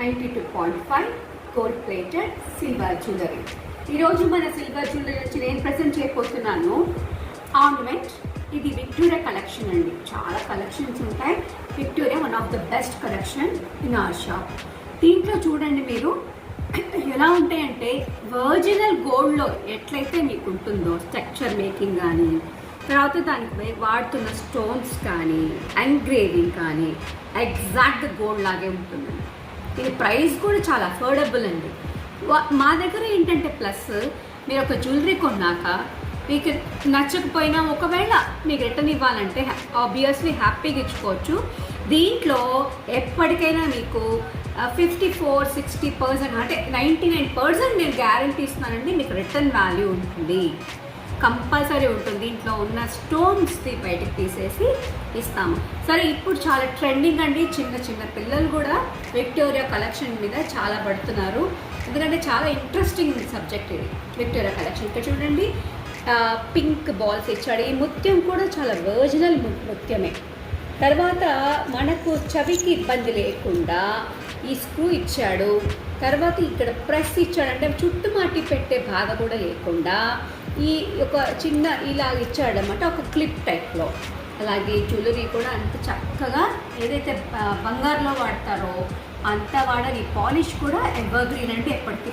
92.5 gold plated silver jewellery. ఈరోజు మన silver jewellery నుంచి నేను ప్రెజెంట్ చేయబోతున్నాను ఆర్నమెంట్. ఇది విక్టోరియా కలెక్షన్ అండి. చాలా కలెక్షన్స్ ఉంటాయి. Victoria one of the best collection in our shop. దీంట్లో చూడండి మీరు ఎలా ఉంటాయంటే ఒరిజినల్ గోల్డ్లో ఎట్లయితే మీకు ఉంటుందో స్ట్రక్చర్ మేకింగ్ కానీ, తర్వాత దానికి వాడుతున్న స్టోన్స్ కానీ, ఎంగ్రేవింగ్ కానీ ఎగ్జాక్ట్ గోల్డ్ లాగే ఉంటుందండి. ఇది ప్రైస్ కూడా చాలా అఫోర్డబుల్ అండి. మా దగ్గర ఏంటంటే ప్లస్ మీరు ఒక జ్యువెలరీ కొన్నాక మీకు నచ్చకపోయినా ఒకవేళ మీకు రిటర్న్ ఇవ్వాలంటే ఆబ్వియస్లీ హ్యాపీగా ఇచ్చుకోవచ్చు. దీంట్లో ఎప్పటికైనా మీకు 54-60% అంటే 99% నేను గ్యారంటీ ఇస్తున్నానండి. మీకు రిటర్న్ వాల్యూ ఉంటుంది, కంపల్సరీ ఉంటుంది. దీంట్లో ఉన్న స్టోన్స్ని బయటకు తీసేసి ఇస్తాము. సరే, ఇప్పుడు చాలా ట్రెండింగ్ అండి. చిన్న చిన్న పిల్లలు కూడా విక్టోరియా కలెక్షన్ మీద చాలా పడుతున్నారు. ఎందుకంటే చాలా ఇంట్రెస్టింగ్ సబ్జెక్ట్ ఇది విక్టోరియా కలెక్షన్. ఇక్కడ చూడండి పింక్ బాల్స్ ఇచ్చాడు. ఈ ముత్యం కూడా చాలా ఒరిజినల్ ముత్యమే. తర్వాత మనకు చవికి ఇబ్బంది లేకుండా ఈ స్క్రూ ఇచ్చాడు. తర్వాత ఇక్కడ ప్రెస్ ఇచ్చాడు, అంటే చుట్టుమాటి పెట్టే బాధ కూడా లేకుండా ఈ ఒక చిన్న ఇలా ఇచ్చాడనమాట, ఒక క్లిప్ టైప్లో. అలాగే జ్యువెలరీ కూడా అంత చక్కగా ఏదైతే బంగారులో వాడతారో అంత వాడని. పాలిష్ కూడా ఎవర్గ్రీన్ అంటే ఎప్పటికీ